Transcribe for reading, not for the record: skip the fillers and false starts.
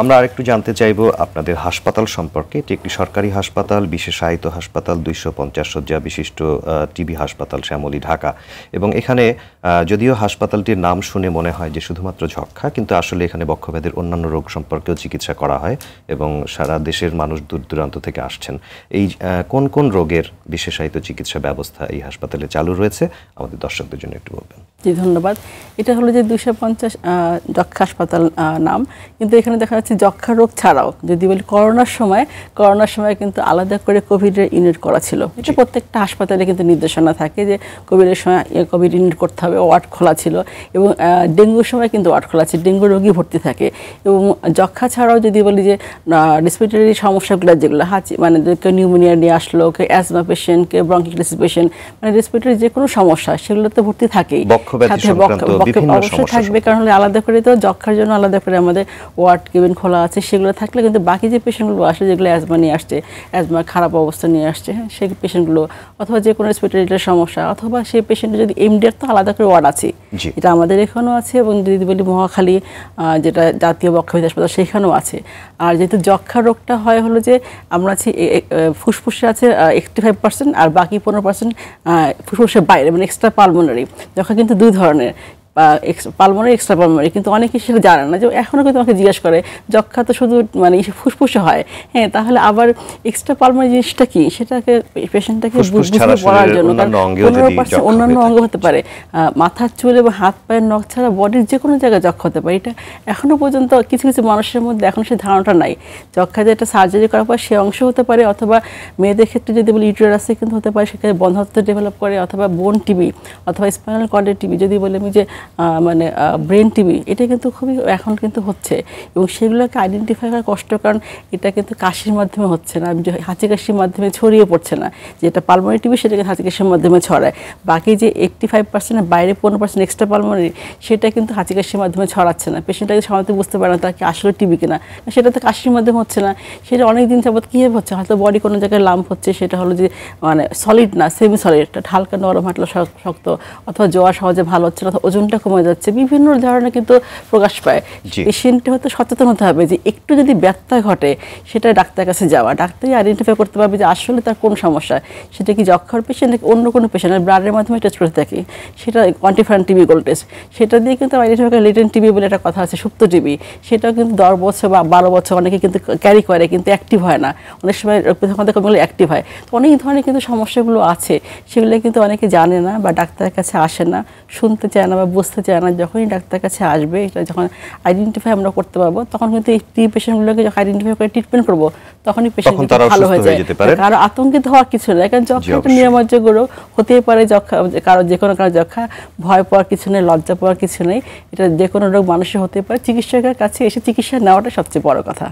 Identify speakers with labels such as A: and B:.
A: আমরা আরেকটু জানতে চাইবো আপনাদের হাসপাতাল সম্পর্কে। এটি একটি সরকারি হাসপাতাল, বিশেষায়িত হাসপাতাল, 250 শয্যা বিশিষ্ট টিবি হাসপাতাল, শ্যামলী, ঢাকা। এবং এখানে যদিও হাসপাতালটির নাম শুনে মনে হয় যে শুধুমাত্র যক্ষ্মা, কিন্তু আসলে এখানে বক্ষব্যাধির অন্যান্য রোগ সম্পর্কেও চিকিৎসা করা হয় এবং সারা দেশের মানুষ দূর দূরান্ত থেকে আসছেন। এই কোন কোন রোগের বিশেষায়িত চিকিৎসা ব্যবস্থা এই হাসপাতালে চালু রয়েছে আমাদের দর্শকদের জন্য একটু বলবেন।
B: জি, ধন্যবাদ। এটা হলো যে 250 যক্ষ্মা হাসপাতাল নাম, কিন্তু এখানে দেখা যাচ্ছে যক্ষ্মা রোগ ছাড়াও যদি বলি করোনার সময় কিন্তু আলাদা করে কোভিডের ইউনিট করা ছিল। এটা প্রত্যেকটা হাসপাতালে কিন্তু নির্দেশনা থাকে যে কোভিডের সময় কোভিড ইউনিট করতে হবে, ওয়ার্ড খোলা ছিল। এবং ডেঙ্গুর সময় কিন্তু ওয়ার্ড খোলা ছিল, ডেঙ্গু রোগী ভর্তি থাকে। এবং যক্ষ্মা ছাড়াও যদি বলি যে রেসপিরেটরি সমস্যাগুলো যেগুলো মানে কেউ নিউমোনিয়া নিয়ে আসলো, কেউ অ্যাজমা পেশেন্ট, কেউ ব্রঙ্কিটিস পেশেন্ট, মানে রেসপিরেটরি যে কোনো সমস্যা সেগুলোতে ভর্তি থাকেই, অবশ্যই থাকবে। কারণ আলাদা করে তো যক্ষ্মার জন্য আলাদা করে আমাদের ওয়ার্ড কেবিন খোলা আছে, সেগুলো থাকলে কিন্তু বাকি যে পেশেন্টগুলো আসে যেগুলো অ্যাজমা নিয়ে আসছে, অ্যাজমার খারাপ অবস্থা নিয়ে আসছে, হ্যাঁ, সেই পেশেন্টগুলো অথবা যে কোনো রেসপিরেটরির সমস্যা, অথবা সেই পেশেন্টের যদি এমডিআর তো আলাদা করে ওয়ার্ড আছে, এটা আমাদের এখানেও আছে। এবং যদি বলি মহাখালী যেটা জাতীয় বক্ষব্যাধি হাসপাতাল সেখানেও আছে। আর যেহেতু যক্ষ্মা রোগটা হয় হলো যে আমরা আছি ফুসফুসে আছে 85% আর বাকি 15% ফুসফুসের বাইরে, মানে এক্সট্রা পালমোনারি। যক্ষ্মা কিন্তু দুই ধরনের, পালমোনারি, এক্সট্রা পালমোনারি, কিন্তু অনেকে সেটা জানে না। যে এখনও কিন্তু আমাকে জিজ্ঞাসা করে যক্ষ্মা তো শুধু মানে ফুসফুসে হয়, হ্যাঁ, তাহলে আবার এক্সট্রা পালমোনারি জিনিসটা কি, সেটাকে পেশেন্টটাকে বুঝতে পড়ার জন্য। 15% অন্যান্য অঙ্গ হতে পারে, মাথার চুল এবং হাত পায়ের নখ ছাড়া বডির যে কোনো জায়গায় যক্ষ্মা হতে পারে। এটা এখনও পর্যন্ত কিছু কিছু মানুষের মধ্যে এখন সেই ধারণাটা নাই। যক্ষ্মা যে একটা সার্জারি করার পর সে অংশ হতে পারে, অথবা মেয়েদের ক্ষেত্রে যদি বলি ইউটেরাসে কিন্তু হতে পারে, সেখানে বন্ধ্যাত্ব ডেভেলপ করে, অথবা বোন টিবি অথবা স্পাইনাল কর্ডের টিবি, যদি বলি আমি যে মানে ব্রেন টিবি, এটা কিন্তু খুবই এখন কিন্তু হচ্ছে। এবং সেগুলোকে আইডেন্টিফাই করা কষ্ট, কারণ এটা কিন্তু কাশির মাধ্যমে হচ্ছে না, হাঁচি কাশির মাধ্যমে ছড়িয়ে পড়ছে না। যেটা পালমোনারি টিবি সেটাকে হাঁচি কাশির মাধ্যমে ছড়ায়। বাকি যে 85% বাইরে 15% এক্সট্রা পালমোনারি, সেটা কিন্তু হাঁচি কাশির মাধ্যমে ছড়াচ্ছে না। পেশেন্টটাকে সাধারণত বুঝতে পারে না তাকে আসলে টিবি কিনা, সেটা তো কাশির মাধ্যমে হচ্ছে না। সেটা অনেক দিন যাবত কীভাবে হচ্ছে, হয়তো বডি কোনো জায়গায় লাম্প হচ্ছে, সেটা হলো যে মানে সলিড না, সেমি সলিড, হালকা নরম, হাঁটলো শক্ত, অথবা জোয়া সহজে ভালো হচ্ছে না, অথবা ওজনটা কমে যাচ্ছে, বিভিন্ন ধরনের কিন্তু প্রকাশ পায়। পেশেন্টে হয়তো সচেতন হতে হবে যে একটু যদি ব্যথা ঘটে সেটা ডাক্তারের কাছে যাওয়া, ডাক্তারই আইডেন্টিফাই করতে পারবে যে আসলে তার কোন সমস্যা, সেটা কি যক্ষ্মার পেশেন্ট নাকি অন্য কোনো পেশেন্ট। ব্লাডের মাধ্যমে টেস্ট করে থাকি, সেটা কোয়ান্টিফায়ার টিবি গোল্ড টেস্ট, সেটা দিয়ে কিন্তু আইডেন্টিফাই করে। লিটেন টিবি বলে একটা কথা আছে, সুপ্ত টিবি, সেটাও কিন্তু 10 বছর বা 12 বছর অনেকে কিন্তু ক্যারি করে, কিন্তু অ্যাক্টিভ হয় না। অনেক সময় কমগুলো অ্যাক্টিভ হয়। তো অনেক ধরনের কিন্তু সমস্যাগুলো আছে, সেগুলো কিন্তু অনেকে জানে না বা ডাক্তারের কাছে আসে না, শুনতে চায় না বা বুঝতে চায় না। যখনই ডাক্তারের কাছে আসবে, এটা যখন আইডেন্টিফাই আমরা করতে পারবো, তখন কিন্তু এই টিবি পেশেন্টগুলোকে যখন আইডেন্টিফাই করে ট্রিটমেন্ট করবো, তখনই পেশেন্ট ভালো হয়ে যায়। আর আতঙ্কিত হওয়ার কিছু নেই, কারণ যক্ষ্মা একটা নিরাময়যোগ্য রোগ, হতেই পারে যক্ষ্মা কারো যে কোনো কারো যক্ষ্মা, ভয় পাওয়ার কিছু নেই, লজ্জা পাওয়ার কিছু নেই। এটা যে কোনো রোগ মানুষের হতে পারে। চিকিৎসকের কাছে এসে চিকিৎসা নেওয়াটা সবচেয়ে বড় কথা।